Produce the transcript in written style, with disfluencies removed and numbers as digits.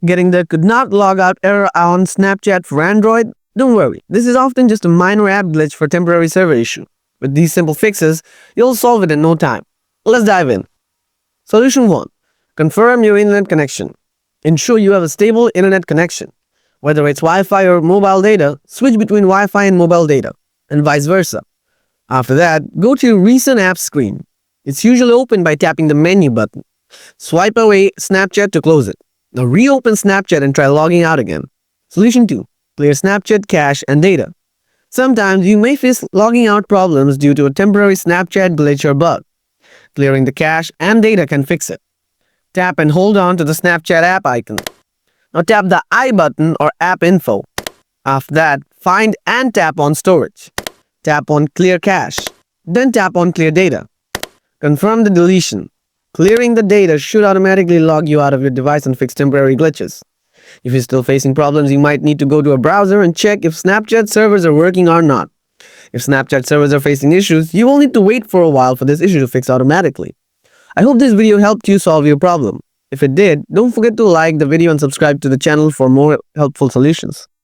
Getting the could not log out error on Snapchat for Android? Don't worry, this is often just a minor app glitch for temporary server issue. With these simple fixes, you'll solve it in no time. Let's dive in. Solution 1. Confirm your internet connection. Ensure you have a stable internet connection. Whether it's Wi-Fi or mobile data, switch between Wi-Fi and mobile data, and vice versa. After that, go to your recent apps screen. It's usually opened by tapping the menu button. Swipe away Snapchat to close it. Now reopen Snapchat and try logging out again. Solution 2. Clear Snapchat cache and data. Sometimes you may face logging out problems due to a temporary Snapchat glitch or bug. Clearing the cache and data can fix it. Tap and hold on to the Snapchat app icon. Now tap the I button or app info. After that, find and tap on storage. Tap on clear cache. Then tap on clear data. Confirm the deletion. Clearing the data should automatically log you out of your device and fix temporary glitches. If you're still facing problems, you might need to go to a browser and check if Snapchat servers are working or not. If Snapchat servers are facing issues, you will need to wait for a while for this issue to fix automatically. I hope this video helped you solve your problem. If it did, don't forget to like the video and subscribe to the channel for more helpful solutions.